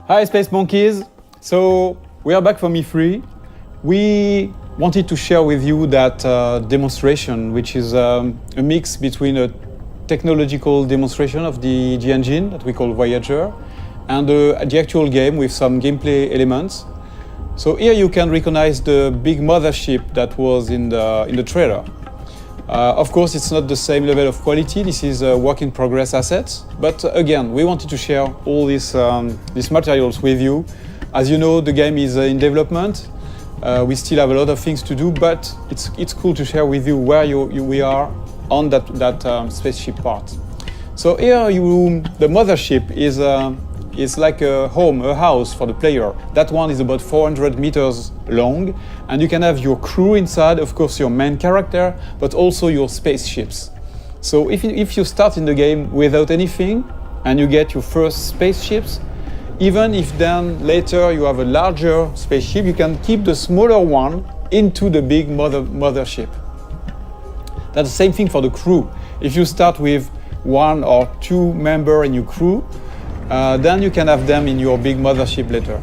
Hi Space Monkeys! So we are back from E3. We wanted to share with you that demonstration, which is a mix between a technological demonstration of the engine that we call Voyager and the actual game with some gameplay elements. So here you can recognize the big mothership that was in the trailer. Of course, it's not the same level of quality. This is a work in progress assets. But again, we wanted to share all these materials with you. As you know, the game is in development. We still have a lot of things to do, but it's cool to share with you where we are on that spaceship part. So here, the mothership is like a home, a house for the player. That one is about 400 meters long, and you can have your crew inside, of course your main character, but also your spaceships. So if you start in the game without anything, and you get your first spaceships, even if then later you have a larger spaceship, you can keep the smaller one into the big mothership. That's the same thing for the crew. If you start with one or two members in your crew, then you can have them in your big mothership later.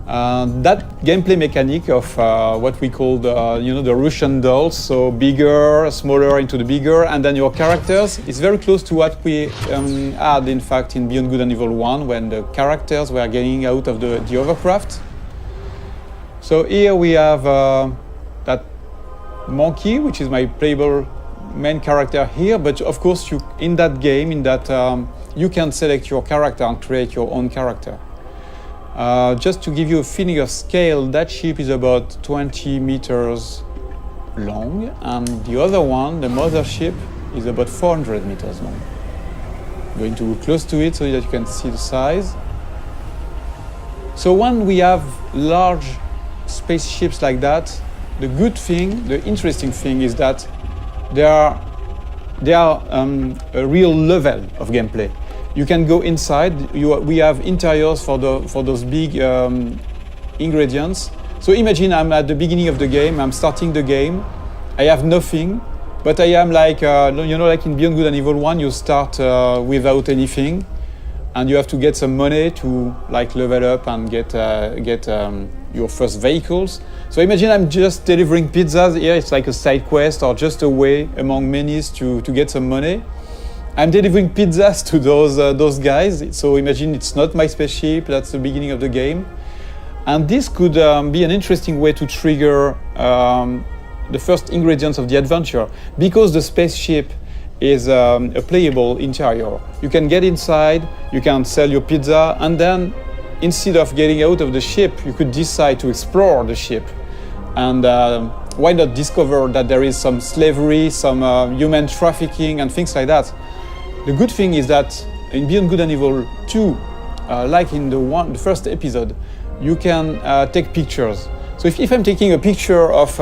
That gameplay mechanic of what we call the Russian dolls, so bigger, smaller into the bigger, and then your characters, is very close to what we had in fact in Beyond Good and Evil 1 when the characters were getting out of the hovercraft. So here we have that monkey, which is my playable main character here, but of course in that game, you can select your character and create your own character. Just to give you a feeling of scale, that ship is about 20 meters long, and the other one, the mothership, is about 400 meters long. I'm going to go close to it so that you can see the size. So when we have large spaceships like that, the good thing, the interesting thing is that they are a real level of gameplay. You can go inside. We have interiors for those big ingredients. So imagine I'm at the beginning of the game. I'm starting the game. I have nothing, but I am like like in Beyond Good and Evil 1, you start without anything, and you have to get some money to like level up and get your first vehicles. So imagine I'm just delivering pizzas. Here it's like a side quest or just a way among many to get some money. I'm delivering pizzas to those guys. So imagine it's not my spaceship. That's the beginning of the game, and this could be an interesting way to trigger the first ingredients of the adventure, because the spaceship is a playable interior. You can get inside, you can sell your pizza, and then instead of getting out of the ship, you could decide to explore the ship. And why not discover that there is some slavery, some human trafficking and things like that. The good thing is that in Beyond Good and Evil 2, like in the first episode, you can take pictures. So if I'm taking a picture of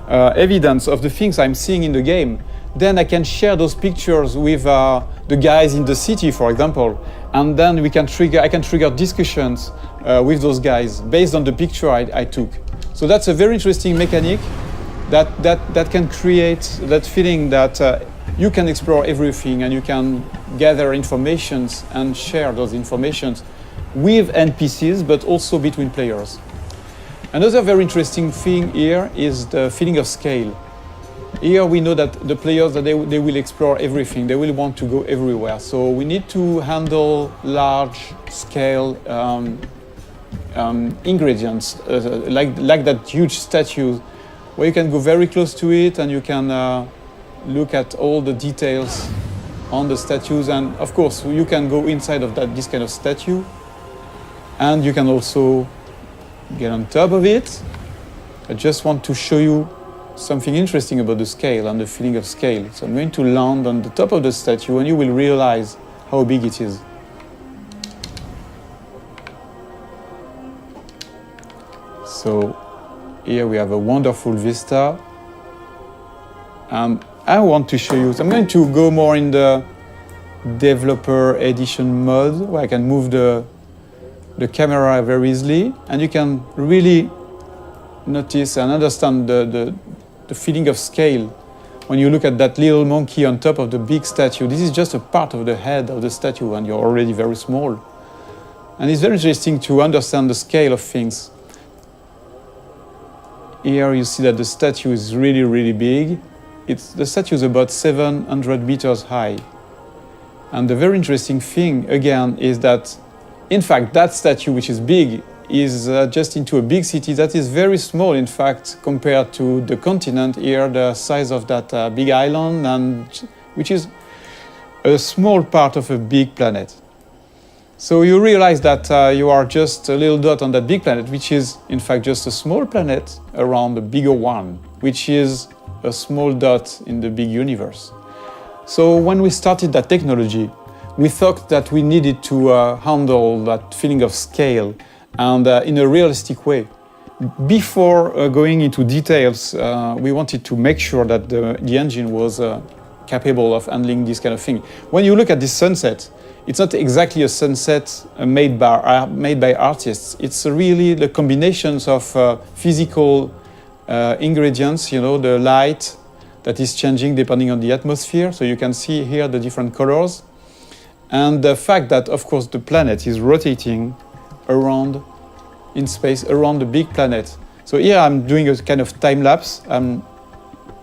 evidence of the things I'm seeing in the game, then I can share those pictures with the guys in the city, for example, and then I can trigger discussions with those guys based on the picture I took. So that's a very interesting mechanic that can create that feeling that you can explore everything and you can gather informations and share those informations with NPCs, but also between players. Another very interesting thing here is the feeling of scale. Here we know that the players, that they will explore everything, they will want to go everywhere. So we need to handle large scale ingredients, like that huge statue, where you can go very close to it and you can look at all the details on the statues. And of course, you can go inside of this kind of statue, and you can also get on top of it. I just want to show you something interesting about the scale and the feeling of scale. So I'm going to land on the top of the statue, and you will realize how big it is. So here we have a wonderful vista. I want to show you, so I'm going to go more in the developer edition mode, where I can move the camera very easily, and you can really notice and understand the feeling of scale when you look at that little monkey on top of the big statue. This is just a part of the head of the statue, and you're already very small. And it's very interesting to understand the scale of things. Here you see that the statue is really, really big. The statue is about 700 meters high. And the very interesting thing, again, is that, in fact, that statue, which is big, is just into a big city that is very small, in fact, compared to the continent here, the size of that big island, and which is a small part of a big planet. So you realize that you are just a little dot on that big planet, which is, in fact, just a small planet around a bigger one, which is a small dot in the big universe. So when we started that technology, we thought that we needed to handle that feeling of scale and in a realistic way. Before going into details, we wanted to make sure that the engine was capable of handling this kind of thing. When you look at this sunset, it's not exactly a sunset made by artists. It's really the combinations of physical ingredients, you know, the light that is changing depending on the atmosphere. So you can see here the different colors. And the fact that, of course, the planet is rotating around in space, around the big planet. So here I'm doing a kind of time lapse. I'm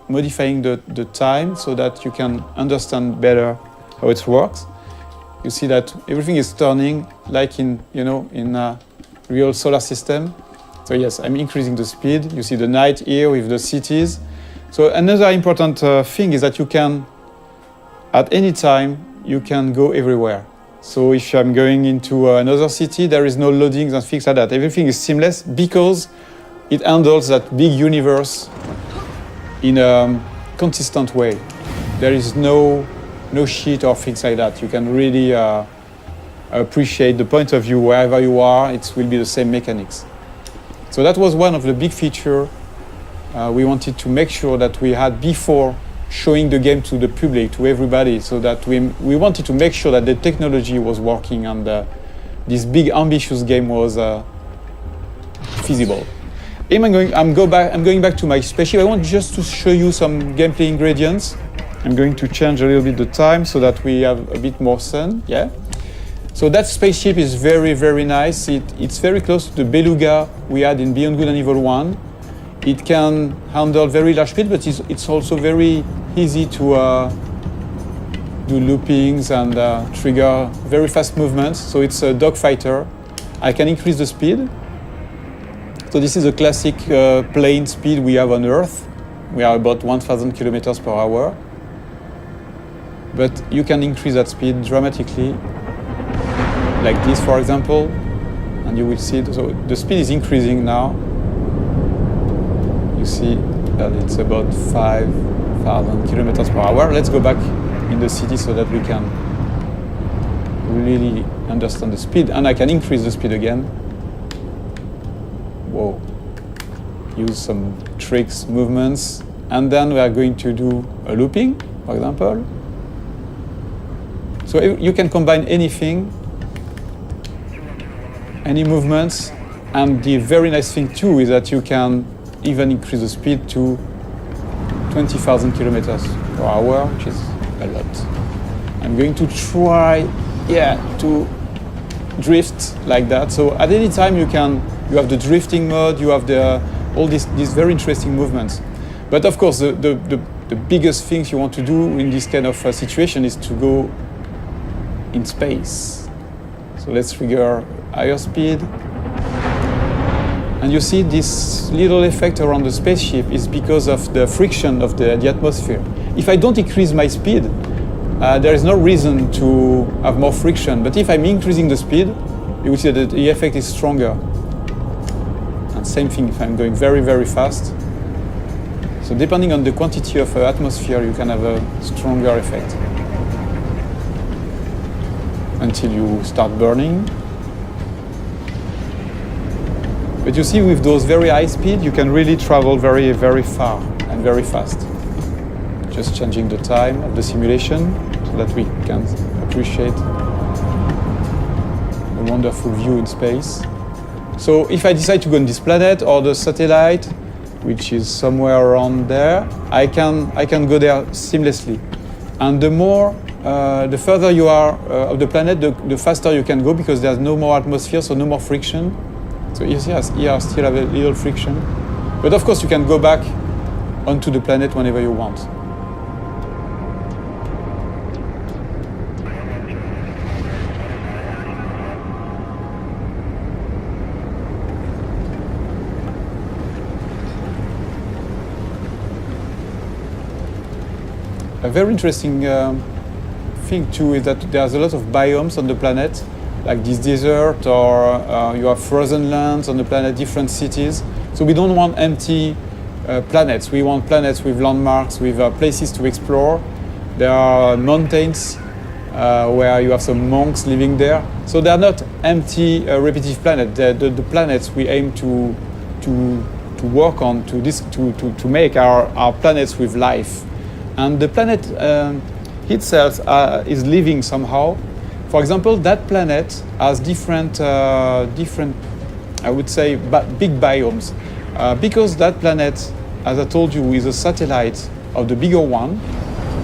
modifying the time so that you can understand better how it works. You see that everything is turning like in a real solar system. So yes, I'm increasing the speed. You see the night here with the cities. So another important thing is that you can, at any time, you can go everywhere. So if I'm going into another city, there is no loadings and things like that. Everything is seamless because it handles that big universe in a consistent way. There is no sheet or things like that. You can really appreciate the point of view wherever you are. It will be the same mechanics. So that was one of the big features we wanted to make sure that we had before showing the game to the public, to everybody, so that we wanted to make sure that the technology was working and this big ambitious game was feasible. I'm going back to my spaceship. I want just to show you some gameplay ingredients. I'm going to change a little bit the time so that we have a bit more sun. Yeah. So that spaceship is very, very nice. It's very close to the Beluga we had in Beyond Good and Evil 1. It can handle very large speed, but it's also very easy to do loopings and trigger very fast movements. So it's a dogfighter. I can increase the speed. So this is a classic plane speed we have on Earth. We are about 1,000 kilometers per hour. But you can increase that speed dramatically, like this, for example, and you will see. So the speed is increasing now. You see that it's about 5,000 kilometers per hour. Let's go back in the city so that we can really understand the speed. And I can increase the speed again. Whoa. Use some tricks, movements. And then we are going to do a looping, for example. So you can combine anything, any movements. And the very nice thing too is that you can even increase the speed to 20,000 kilometers per hour, which is a lot. I'm going to try, to drift like that. So at any time you have the drifting mode, you have all these very interesting movements. But of course, the biggest things you want to do in this kind of situation is to go in space. So let's trigger higher speed. And you see this little effect around the spaceship is because of the friction of the atmosphere. If I don't increase my speed, there is no reason to have more friction. But if I'm increasing the speed, you will see that the effect is stronger. And same thing if I'm going very, very fast. So depending on the quantity of atmosphere, you can have a stronger effect. Until you start burning. But you see, with those very high speed, you can really travel very, very far and very fast. Just changing the time of the simulation so that we can appreciate a wonderful view in space. So if I decide to go on this planet or the satellite, which is somewhere around there, I can go there seamlessly. And the more the further you are of the planet, the faster you can go because there's no more atmosphere, so no more friction. So here still have a little friction. But of course you can go back onto the planet whenever you want. A very interesting thing too is that there's a lot of biomes on the planet, like this desert, or you have frozen lands on the planet, different cities. So we don't want empty planets. We want planets with landmarks, with places to explore. There are mountains where you have some monks living there. So they are not empty, repetitive planets. The planets we aim to work on, to make our planets with life. And the planet itself is living somehow. For example, that planet has different, I would say, big biomes. Because that planet, as I told you, is a satellite of the bigger one,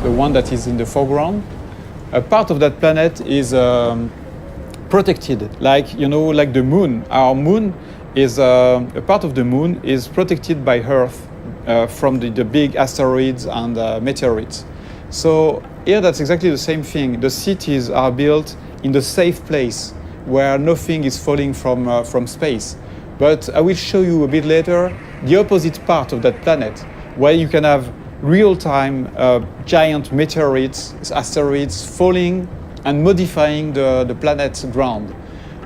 the one that is in the foreground. A part of that planet is protected, like the moon. Our moon is a part of the moon is protected by Earth. From the big asteroids and meteorites. So here that's exactly the same thing. The cities are built in the safe place where nothing is falling from space. But I will show you a bit later the opposite part of that planet, where you can have real-time giant meteorites, asteroids falling and modifying the planet's ground.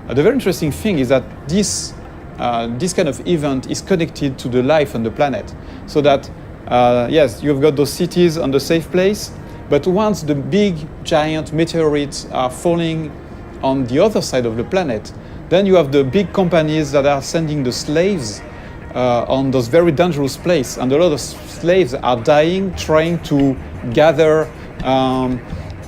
The very interesting thing is that this kind of event is connected to the life on the planet. So that, yes, you've got those cities on the safe place, but once the big giant meteorites are falling on the other side of the planet, then you have the big companies that are sending the slaves on those very dangerous places. And a lot of slaves are dying trying to gather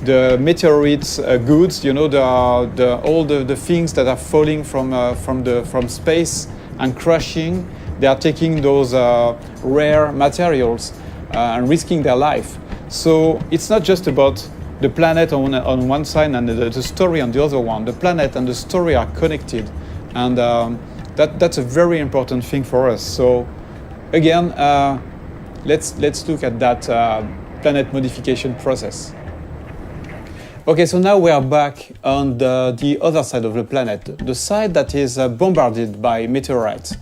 the meteorites goods, all the things that are falling from space and crashing. They are taking those rare materials and risking their life. So it's not just about the planet on one side and the story on the other one. The planet and the story are connected, and that's a very important thing for us. So again, let's look at that planet modification process. Okay, so now we are back on the other side of the planet, the side that is bombarded by meteorites.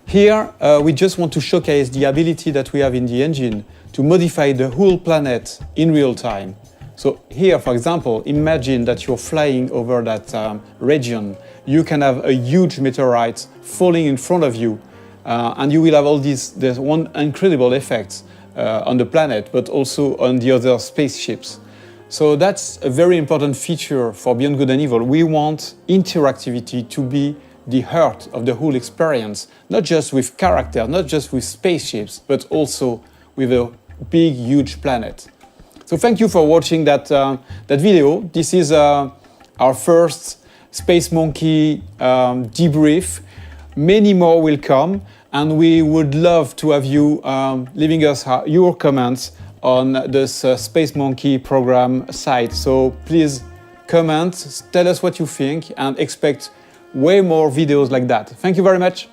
Here, we just want to showcase the ability that we have in the engine to modify the whole planet in real time. So here, for example, imagine that you're flying over that region. You can have a huge meteorite falling in front of you, and you will have all these one incredible effects on the planet, but also on the other spaceships. So that's a very important feature for Beyond Good and Evil. We want interactivity to be the heart of the whole experience, not just with characters, not just with spaceships, but also with a big, huge planet. So thank you for watching that video. This is our first Space Monkey debrief. Many more will come, and we would love to have you leaving us your comments on this Space Monkey program site. So please comment, tell us what you think, and expect way more videos like that. Thank you very much.